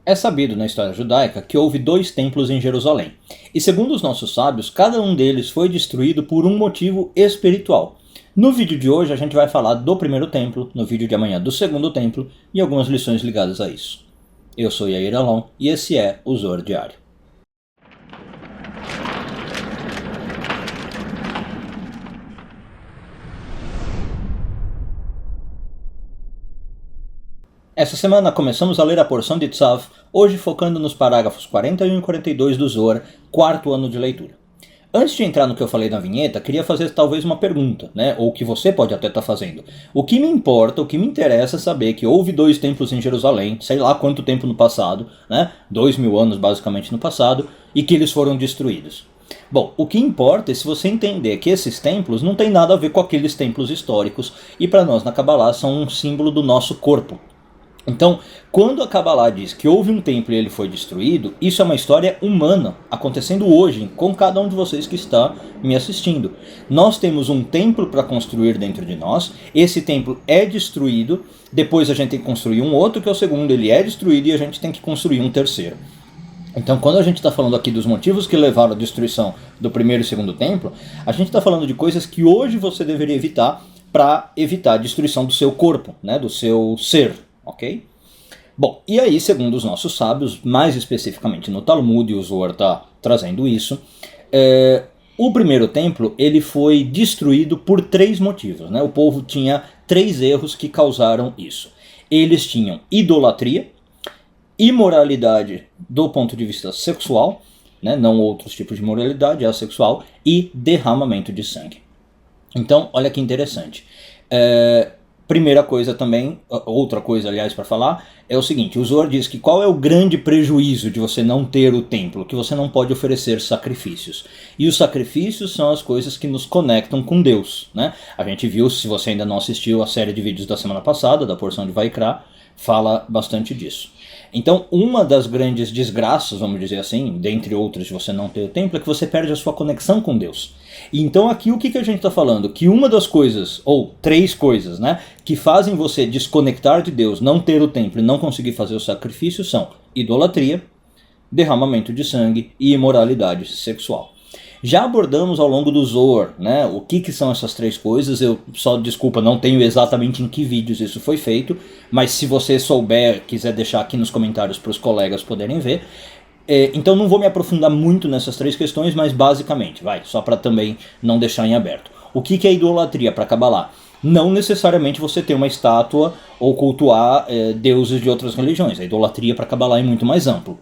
É sabido na história judaica que houve 2 templos em Jerusalém, e segundo os nossos sábios, cada um deles foi destruído por um motivo espiritual. No vídeo de hoje a gente vai falar do primeiro templo, no vídeo de amanhã do segundo templo e algumas lições ligadas a isso. Eu sou Yair Alon e esse é o Zohar Diário. Essa semana começamos a ler a porção de Tzav, hoje focando nos parágrafos 41 e 42 do Zohar, quarto ano de leitura. Antes de entrar no que eu falei na vinheta, queria fazer talvez uma pergunta, ou que você pode até estar fazendo. O que me importa, o que me interessa é saber que houve 2 templos em Jerusalém, sei lá quanto tempo no passado, 2000 anos basicamente no passado, e que eles foram destruídos. Bom, o que importa é se você entender que esses templos não têm nada a ver com aqueles templos históricos, e para nós na Kabbalah são um símbolo do nosso corpo. Então, quando a Kabbalah diz que houve um templo e ele foi destruído, isso é uma história humana, acontecendo hoje, com cada um de vocês que está me assistindo. Nós temos um templo para construir dentro de nós, esse templo é destruído, depois a gente tem que construir um outro, que é o segundo, ele é destruído e a gente tem que construir um terceiro. Então, quando a gente está falando aqui dos motivos que levaram à destruição do primeiro e segundo templo, a gente está falando de coisas que hoje você deveria evitar para evitar a destruição do seu corpo, do seu ser. Ok? Bom, e aí, segundo os nossos sábios, mais especificamente no Talmud, e o Zohar está trazendo isso, o primeiro templo ele foi destruído por 3 motivos. O povo tinha 3 erros que causaram isso. Eles tinham idolatria, imoralidade do ponto de vista sexual, não outros tipos de moralidade, é a sexual, e derramamento de sangue. Então, olha que interessante. Primeira coisa também, outra coisa aliás para falar, é o seguinte, o Zohar diz que qual é o grande prejuízo de você não ter o templo? Que você não pode oferecer sacrifícios. E os sacrifícios são as coisas que nos conectam com Deus. A gente viu, se você ainda não assistiu a série de vídeos da semana passada, da porção de Vaikra, fala bastante disso. Então, uma das grandes desgraças, vamos dizer assim, dentre outras de você não ter o templo, é que você perde a sua conexão com Deus. E então aqui o que a gente está falando? Que uma das coisas, ou 3 coisas, que fazem você desconectar de Deus, não ter o templo e não conseguir fazer o sacrifício são idolatria, derramamento de sangue e imoralidade sexual. Já abordamos ao longo do Zohar, o que são essas 3 coisas, eu só, desculpa, não tenho exatamente em que vídeos isso foi feito, mas se você souber, quiser deixar aqui nos comentários para os colegas poderem ver. Então não vou me aprofundar muito nessas 3 questões, mas basicamente, só para também não deixar em aberto. O que é idolatria para Kabbalah? Não necessariamente você ter uma estátua ou cultuar deuses de outras religiões. A idolatria para Kabbalah é muito mais amplo.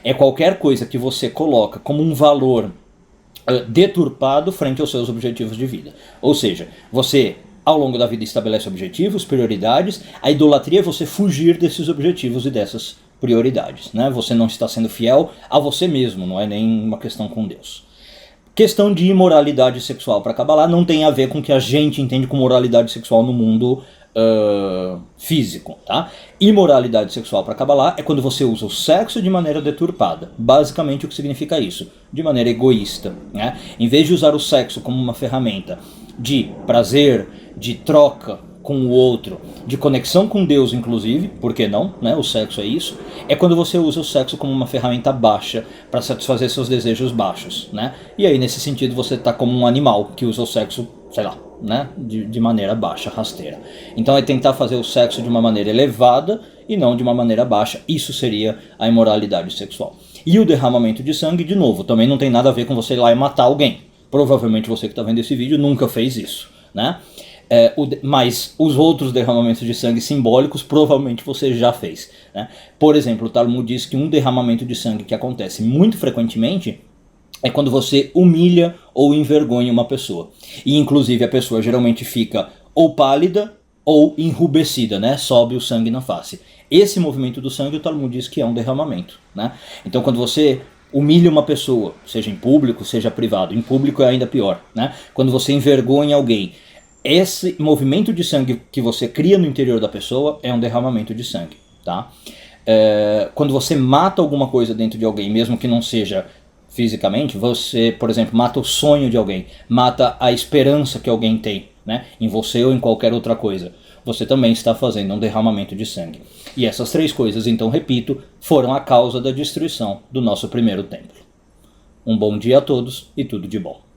É qualquer coisa que você coloca como um valor deturpado frente aos seus objetivos de vida. Ou seja, você ao longo da vida estabelece objetivos, prioridades, a idolatria é você fugir desses objetivos e dessas prioridades. Você não está sendo fiel a você mesmo, não é nem uma questão com Deus. Questão de imoralidade sexual para Kabbalah não tem a ver com o que a gente entende como moralidade sexual no mundo físico. Imoralidade sexual para Kabbalah é quando você usa o sexo de maneira deturpada. Basicamente o que significa isso? De maneira egoísta. Em vez de usar o sexo como uma ferramenta de prazer, de troca com o outro, de conexão com Deus inclusive, por que não? O sexo é isso. É quando você usa o sexo como uma ferramenta baixa para satisfazer seus desejos baixos. E aí nesse sentido você está como um animal que usa o sexo, sei lá, de maneira baixa, rasteira. Então é tentar fazer o sexo de uma maneira elevada e não de uma maneira baixa. Isso seria a imoralidade sexual. E o derramamento de sangue, de novo, também não tem nada a ver com você ir lá e matar alguém. Provavelmente você que está vendo esse vídeo nunca fez isso. Mas os outros derramamentos de sangue simbólicos provavelmente você já fez. Por exemplo, o Talmud diz que um derramamento de sangue que acontece muito frequentemente é quando você humilha ou envergonha uma pessoa. E inclusive a pessoa geralmente fica ou pálida ou enrubescida, sobe o sangue na face. Esse movimento do sangue o Talmud diz que é um derramamento. Então quando você humilha uma pessoa, seja em público, seja privado, em público é ainda pior. Quando você envergonha alguém, esse movimento de sangue que você cria no interior da pessoa é um derramamento de sangue. Quando você mata alguma coisa dentro de alguém, mesmo que não seja fisicamente, você, por exemplo, mata o sonho de alguém, mata a esperança que alguém tem, em você ou em qualquer outra coisa. você também está fazendo um derramamento de sangue. E essas 3 coisas, então repito, foram a causa da destruição do nosso primeiro templo. Um bom dia a todos e tudo de bom.